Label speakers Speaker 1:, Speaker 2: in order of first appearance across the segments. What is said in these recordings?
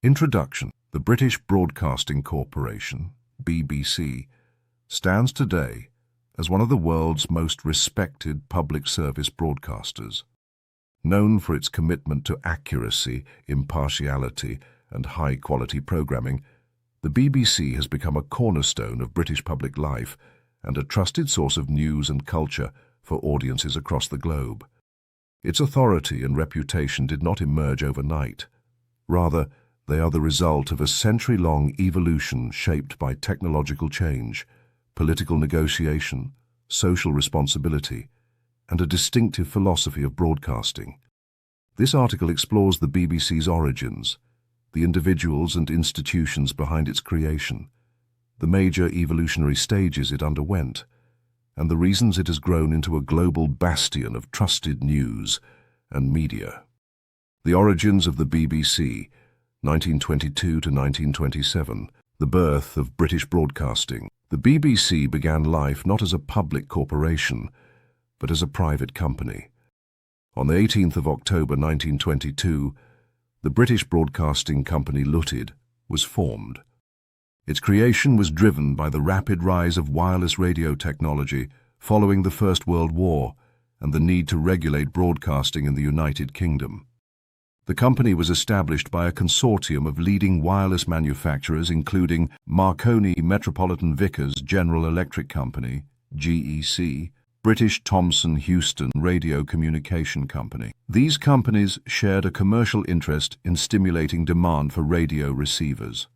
Speaker 1: Introduction. The British Broadcasting Corporation, BBC, stands today as one of the world's most respected public service broadcasters. Known for its commitment to accuracy, impartiality, and high-quality programming, the BBC has become a cornerstone of British public life and a trusted source of news and culture for audiences across the globe. Its authority and reputation did not emerge overnight. Rather, they are the result of a century-long evolution shaped by technological change, political negotiation, social responsibility, and a distinctive philosophy of broadcasting. This article explores the BBC's origins, the individuals and institutions behind its creation, the major evolutionary stages it underwent, and the reasons it has grown into a global bastion of trusted news and media. The origins of the BBC, 1922 to 1927, the birth of British broadcasting. The BBC began life not as a public corporation, but as a private company. On the 18th of October 1922, the British Broadcasting Company Limited was formed. Its creation was driven by the rapid rise of wireless radio technology following the First World War and the need to regulate broadcasting in the United Kingdom. The company was established by a consortium of leading wireless manufacturers including Marconi Metropolitan Vickers General Electric Company, GEC, British Thomson Houston Radio Communication Company. These companies shared a commercial interest in stimulating demand for radio receivers.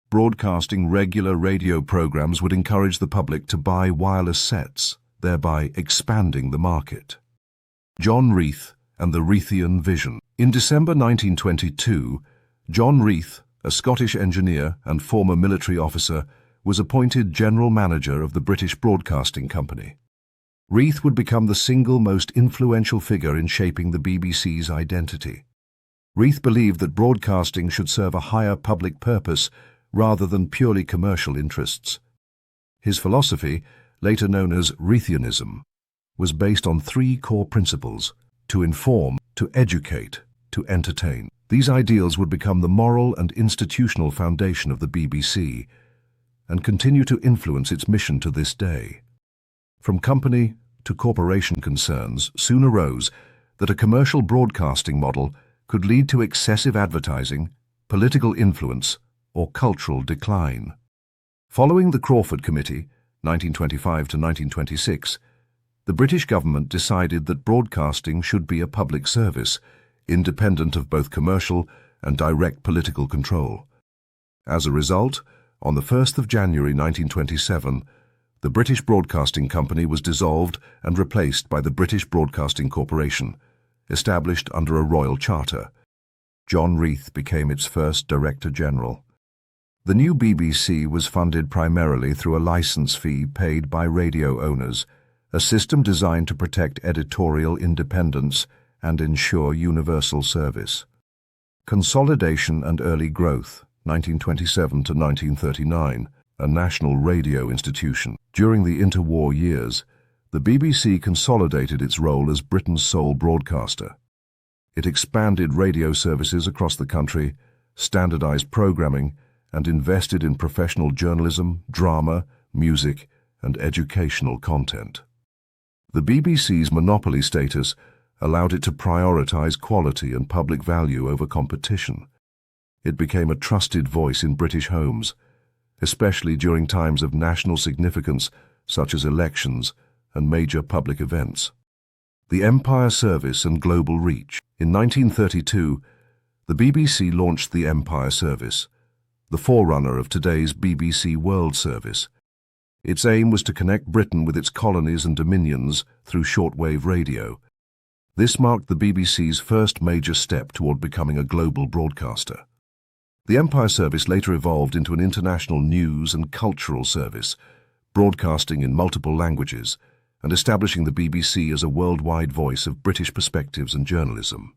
Speaker 1: Broadcasting regular radio programs would encourage the public to buy wireless sets, thereby expanding the market. John Reith and the Reithian Vision. In December 1922, John Reith, a Scottish engineer and former military officer, was appointed General Manager of the British Broadcasting Company. Reith would become the single most influential figure in shaping the BBC's identity. Reith believed that broadcasting should serve a higher public purpose rather than purely commercial interests. His philosophy, later known as Reithianism, was based on three core principles: to inform, to educate, to entertain. These ideals would become the moral and institutional foundation of the BBC and continue to influence its mission to this day. From company to corporation concerns soon arose that a commercial broadcasting model could lead to excessive advertising, political influence, or cultural decline. Following the Crawford Committee, 1925 to 1926, the British government decided that broadcasting should be a public service, independent of both commercial and direct political control. As a result, on the 1st of January 1927, the British Broadcasting Company was dissolved and replaced by the British Broadcasting Corporation, established under a royal charter. John Reith became its first Director General. The new BBC was funded primarily through a license fee paid by radio owners, a system designed to protect editorial independence and ensure universal service. Consolidation and Early Growth, 1927 to 1939, a national radio institution. During the interwar years, the BBC consolidated its role as Britain's sole broadcaster. It expanded radio services across the country, standardized programming, and invested in professional journalism, drama, music, and educational content. The BBC's monopoly status allowed it to prioritize quality and public value over competition. It became a trusted voice in British homes, especially during times of national significance such as elections and major public events. The Empire Service and global reach. In 1932, the BBC launched the Empire Service, the forerunner of today's BBC World Service. Its aim was to connect Britain with its colonies and dominions through shortwave radio. This marked the BBC's first major step toward becoming a global broadcaster. The Empire Service later evolved into an international news and cultural service, broadcasting in multiple languages and establishing the BBC as a worldwide voice of British perspectives and journalism.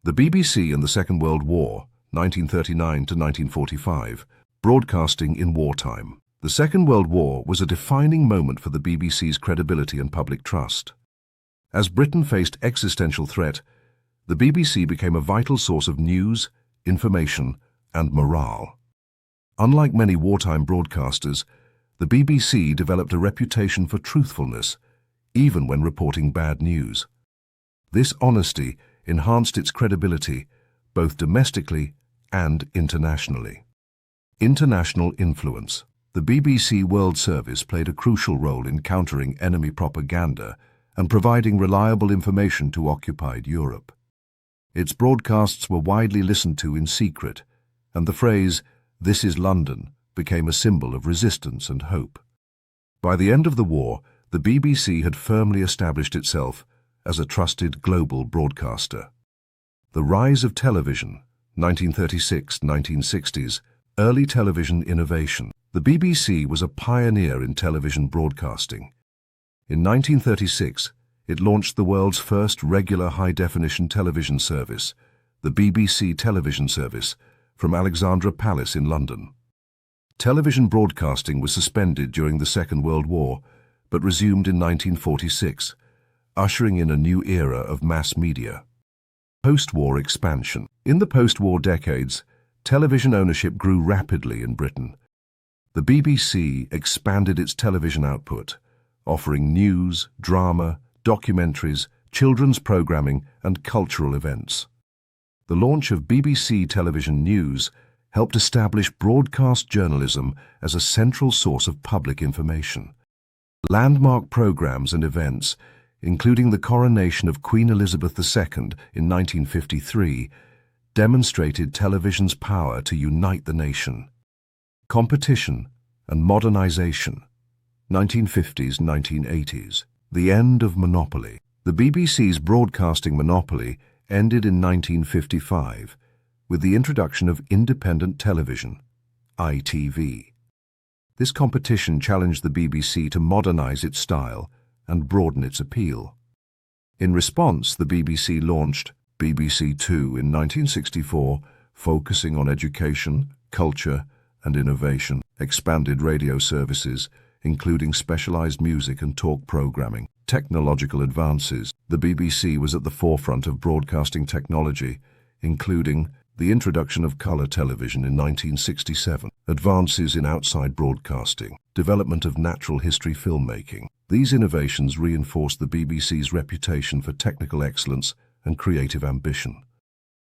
Speaker 1: The BBC in the Second World War, 1939 to 1945, broadcasting in wartime. The Second World War was a defining moment for the BBC's credibility and public trust. As Britain faced existential threat, the BBC became a vital source of news, information, and morale. Unlike many wartime broadcasters, the BBC developed a reputation for truthfulness, even when reporting bad news. This honesty enhanced its credibility, both domestically and internationally. International influence. The BBC World Service played a crucial role in countering enemy propaganda and providing reliable information to occupied Europe. Its broadcasts were widely listened to in secret, and the phrase, "This is London," became a symbol of resistance and hope. By the end of the war, the BBC had firmly established itself as a trusted global broadcaster. The rise of television, 1936-1960s, early television innovation. The BBC was a pioneer in television broadcasting. In 1936, it launched the world's first regular high-definition television service, the BBC Television Service, from Alexandra Palace in London. Television broadcasting was suspended during the Second World War, but resumed in 1946, ushering in a new era of mass media. Post-war expansion. In the post-war decades, television ownership grew rapidly in Britain. The BBC expanded its television output, offering news, drama, documentaries, children's programming, and cultural events. The launch of BBC Television News helped establish broadcast journalism as a central source of public information. Landmark programs and events, including the coronation of Queen Elizabeth II in 1953, demonstrated television's power to unite the nation. Competition and modernization, 1950s-1980s. The end of monopoly. The BBC's broadcasting monopoly ended in 1955 with the introduction of independent television, ITV. This competition challenged the BBC to modernize its style and broaden its appeal. In response, the BBC launched BBC Two in 1964, focusing on education, culture, and innovation, expanded radio services, including specialized music and talk programming. Technological advances. The BBC was at the forefront of broadcasting technology, including the introduction of color television in 1967, advances in outside broadcasting, development of natural history filmmaking. These innovations reinforced the BBC's reputation for technical excellence and creative ambition.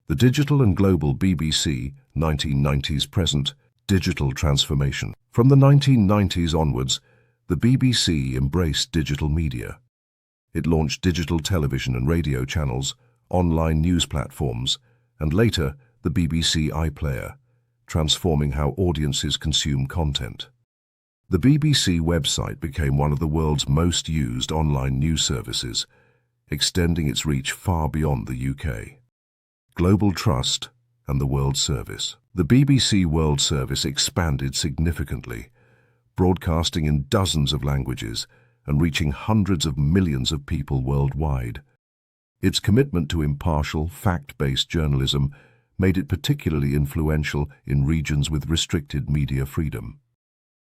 Speaker 1: The digital and global BBC, 1990s present, digital transformation. From the 1990s onwards, the BBC embraced digital media. It launched digital television and radio channels, online news platforms, and later the BBC iPlayer, transforming how audiences consume content. The BBC website became one of the world's most used online news services, extending its reach far beyond the UK. Global trust and the World Service. The BBC World Service expanded significantly, broadcasting in dozens of languages and reaching hundreds of millions of people worldwide. Its commitment to impartial, fact-based journalism made it particularly influential in regions with restricted media freedom.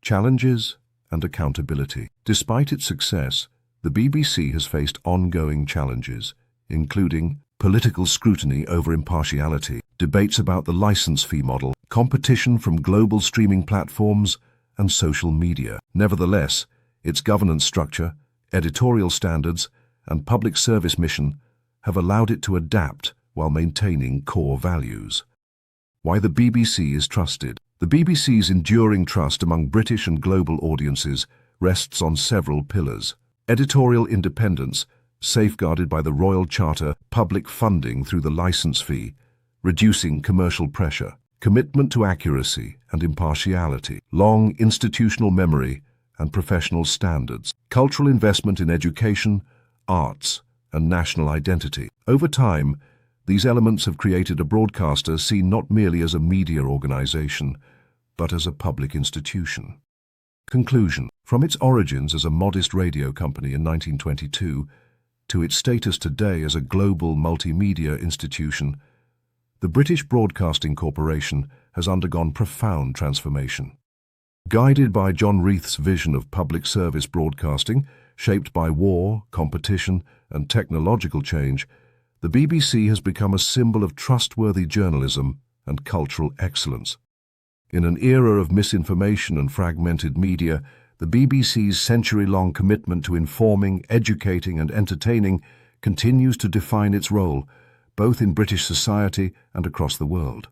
Speaker 1: Challenges and accountability. Despite its success, the BBC has faced ongoing challenges, including political scrutiny over impartiality, debates about the license fee model, competition from global streaming platforms, and social media. Nevertheless, its governance structure, editorial standards, and public service mission have allowed it to adapt while maintaining core values. Why the BBC is trusted. The BBC's enduring trust among British and global audiences rests on several pillars. Editorial independence, safeguarded by the Royal Charter, public funding through the license fee, reducing commercial pressure. Commitment to accuracy and impartiality, long institutional memory and professional standards. Cultural investment in education, arts, and national identity. Over time, these elements have created a broadcaster seen not merely as a media organization, but as a public institution. Conclusion. From its origins as a modest radio company in 1922 to its status today as a global multimedia institution, the British Broadcasting Corporation has undergone profound transformation. Guided by John Reith's vision of public service broadcasting, shaped by war, competition, and technological change, the BBC has become a symbol of trustworthy journalism and cultural excellence. In an era of misinformation and fragmented media, the BBC's century-long commitment to informing, educating and entertaining continues to define its role, both in British society and across the world.